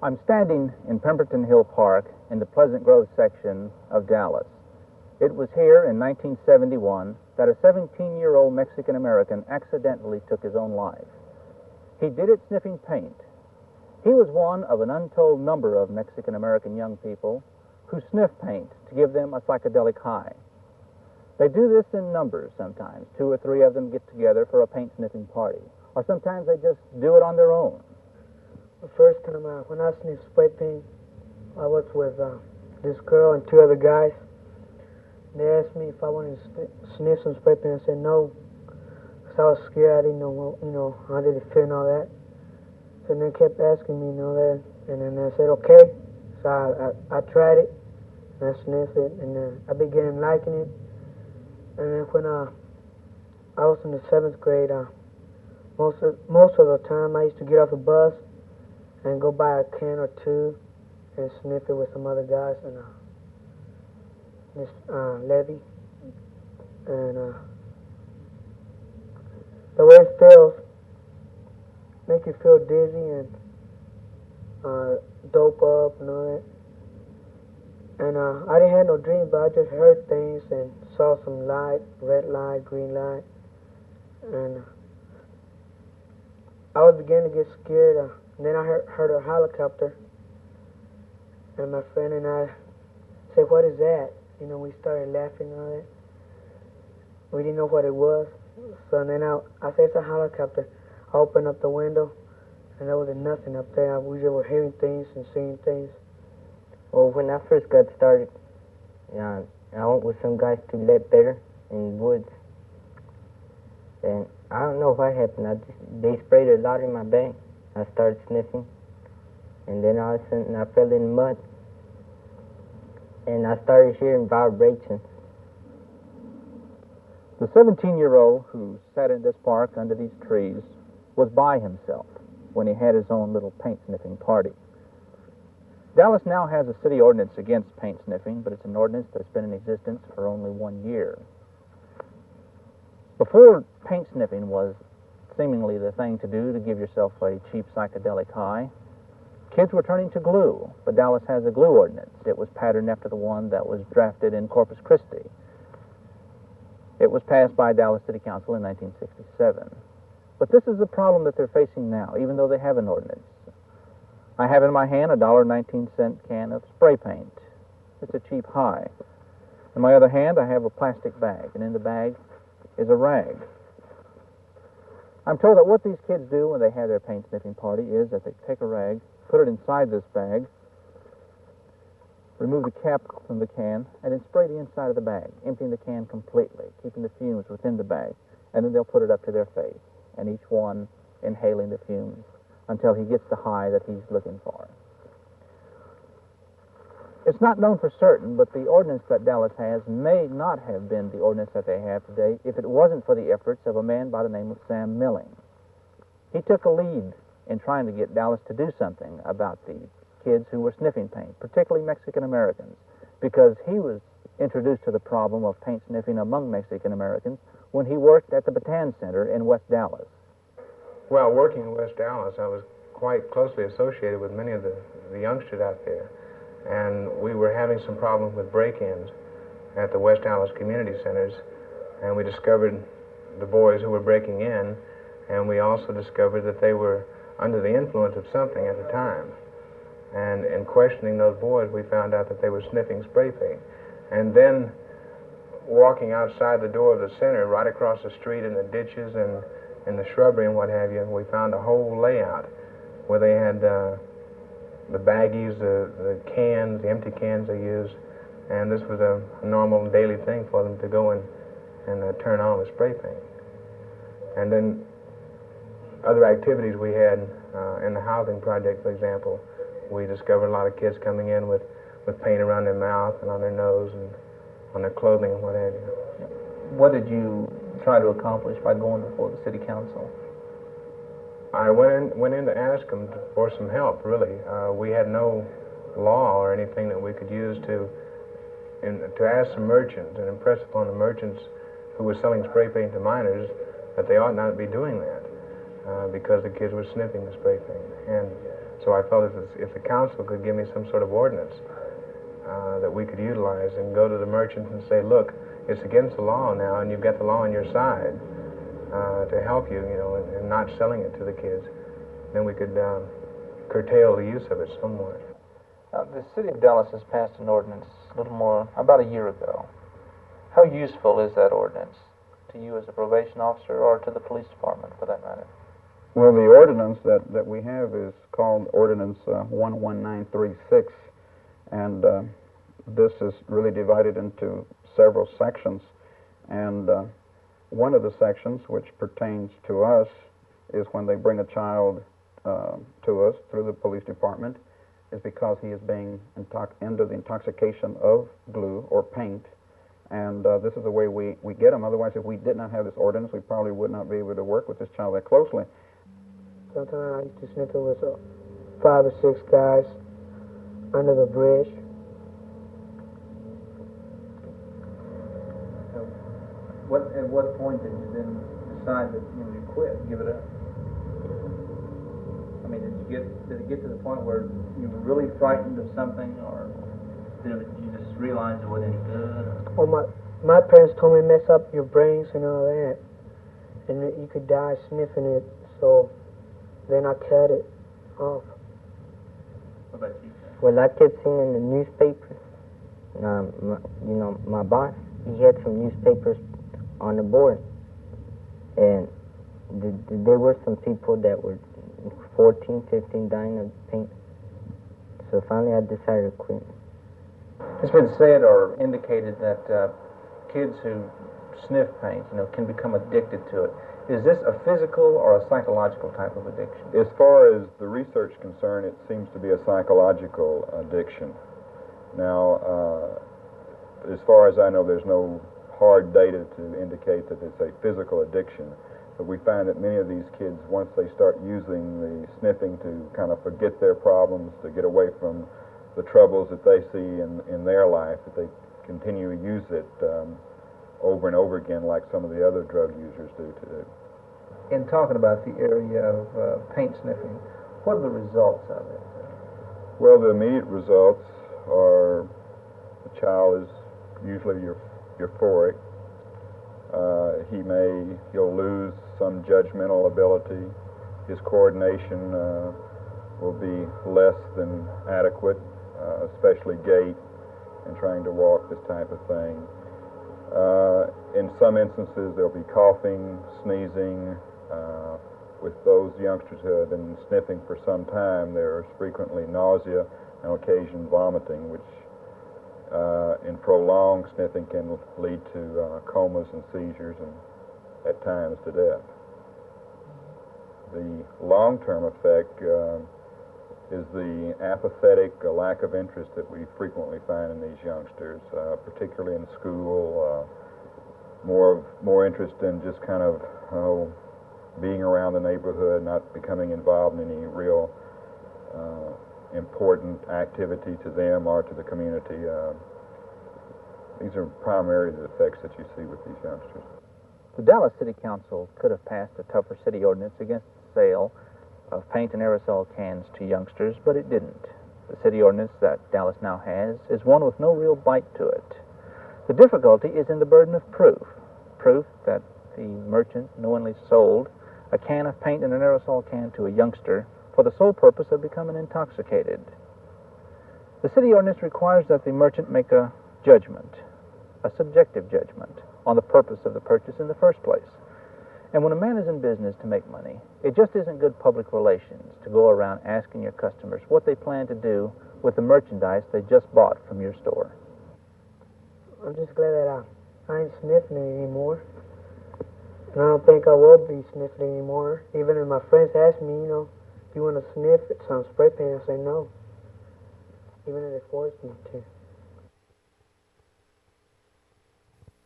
I'm standing in Pemberton Hill Park in the Pleasant Grove section of Dallas. It was here in 1971 that a 17-year-old Mexican-American accidentally took his own life. He did it sniffing paint. He was one of an untold number of Mexican-American young people who sniff paint to give them a psychedelic high. They do this in numbers sometimes. 2 or 3 of them get together for a paint sniffing party. Or sometimes they just do it on their own. The first time when I sniffed spray paint, I was with this girl and 2 other guys. They asked me if I wanted to sniff some spray paint. I said no, because I was scared. I didn't know, how did it feel and all that. So they kept asking me, that. And then I said, okay. So I tried it, and I sniffed it, and I began liking it. And then when I was in the 7th grade, most of the time I used to get off the bus and go buy a can or 2 and sniff it with some other guys and this levee. And the way it feels make you feel dizzy and dope up and all that. And I didn't have no dreams, but I just heard things and saw some light, red light, green light. And I was beginning to get scared. And then I heard a helicopter, and my friend and I said, "What is that?" We started laughing and all that. We didn't know what it was. So then I said, "It's a helicopter." I opened up the window, and there was nothing up there. We just were hearing things and seeing things. Well, when I first got started, I went with some guys to Ledbetter in the woods. And I don't know what happened. They sprayed a lot in my bag. I started sniffing, and then all of a sudden I fell in mud, and I started hearing vibrations. The 17-year-old who sat in this park under these trees was by himself when he had his own little paint sniffing party. Dallas now has a city ordinance against paint sniffing, but it's an ordinance that's been in existence for only 1 year. Before paint sniffing was seemingly the thing to do to give yourself a cheap psychedelic high, kids were turning to glue, but Dallas has a glue ordinance. It was patterned after the one that was drafted in Corpus Christi. It was passed by Dallas City Council in 1967. But this is the problem that they're facing now, even though they have an ordinance. I have in my hand a $1.19 can of spray paint. It's a cheap high. In my other hand, I have a plastic bag, and in the bag is a rag. I'm told that what these kids do when they have their paint sniffing party is that they take a rag, put it inside this bag, remove the cap from the can, and then spray the inside of the bag, emptying the can completely, keeping the fumes within the bag. And then they'll put it up to their face, and each one inhaling the fumes until he gets the high that he's looking for. It's not known for certain, but the ordinance that Dallas has may not have been the ordinance that they have today if it wasn't for the efforts of a man by the name of Sam Milling. He took a lead in trying to get Dallas to do something about the kids who were sniffing paint, particularly Mexican Americans, because he was introduced to the problem of paint sniffing among Mexican Americans when he worked at the Bataan Center in West Dallas. Well, working in West Dallas, I was quite closely associated with many of the youngsters out there. And we were having some problems with break-ins at the West Dallas community centers, and we discovered the boys who were breaking in, and we also discovered that they were under the influence of something at the time. And in questioning those boys, we found out that they were sniffing spray paint. And then walking outside the door of the center, right across the street in the ditches and in the shrubbery and what have you, we found a whole layout where they had the baggies, the cans, the empty cans they used, and this was a normal daily thing for them to go and turn on with spray paint. And then other activities we had in the housing project, for example, we discovered a lot of kids coming in with paint around their mouth and on their nose and on their clothing and what have you. What did you try to accomplish by going before the city council? I went in to ask them for some help, really. We had no law or anything that we could use to ask some merchants and impress upon the merchants who were selling spray paint to minors that they ought not be doing that because the kids were sniffing the spray paint. And So I felt if the council could give me some sort of ordinance that we could utilize and go to the merchants and say, look, it's against the law now, and you've got the law on your side to help you, in not selling it to the kids, then we could curtail the use of it somewhat. The city of Dallas has passed an ordinance a little more, about a year ago. How useful is that ordinance to you as a probation officer or to the police department, for that matter? Well, the ordinance that we have is called Ordinance 11936, and this is really divided into several sections. And one of the sections, which pertains to us, is when they bring a child to us through the police department, is because he is being under the intoxication of glue or paint. And this is the way we get them. Otherwise, if we did not have this ordinance, we probably would not be able to work with this child that closely. Sometimes I used to sniff it with 5 or 6 guys under the bridge. At what point did you then decide that you quit, give it up? I mean, did it get to the point where you were really frightened of something, or did you just realize it wasn't any good? Or? Well, my parents told me mess up your brains and all that, and that you could die sniffing it. So then I cut it off. What about you? Well, I kept seeing in the newspapers. My boss, he had some newspapers on the board, and there were some people that were 14, 15 dying of paint. So finally I decided to quit. It's been said or indicated that kids who sniff paint, can become addicted to it. Is this a physical or a psychological type of addiction? As far as the research concerned, it seems to be a psychological addiction. Now, as far as I know, there's no hard data to indicate that it's a physical addiction. But we find that many of these kids, once they start using the sniffing to kind of forget their problems, to get away from the troubles that they see in their life, that they continue to use it over and over again like some of the other drug users do today. In talking about the area of paint sniffing, what are the results of it? Well, the immediate results are the child is usually euphoric. He'll lose some judgmental ability. His coordination will be less than adequate, especially gait and trying to walk, this type of thing. In some instances, there'll be coughing, sneezing. With those youngsters who have been sniffing for some time, there's frequently nausea and on occasion vomiting, which in prolonged sniffing can lead to comas and seizures and at times to death. The long-term effect is the apathetic lack of interest that we frequently find in these youngsters, particularly in school. More interest in just kind of being around the neighborhood, not becoming involved in any real important activity to them or to the community. These are primarily the effects that you see with these youngsters. The Dallas City Council could have passed a tougher city ordinance against the sale of paint and aerosol cans to youngsters, but it didn't. The city ordinance that Dallas now has is one with no real bite to it. The difficulty is in the burden of proof that the merchant knowingly sold a can of paint and an aerosol can to a youngster for the sole purpose of becoming intoxicated. The city ordinance requires that the merchant make a judgment, a subjective judgment, on the purpose of the purchase in the first place. And when a man is in business to make money, it just isn't good public relations to go around asking your customers what they plan to do with the merchandise they just bought from your store. I'm just glad that I ain't sniffing it anymore. And I don't think I will be sniffing anymore. Even if my friends ask me, do you want to sniff some spray paint? I say no. Even if they force me to.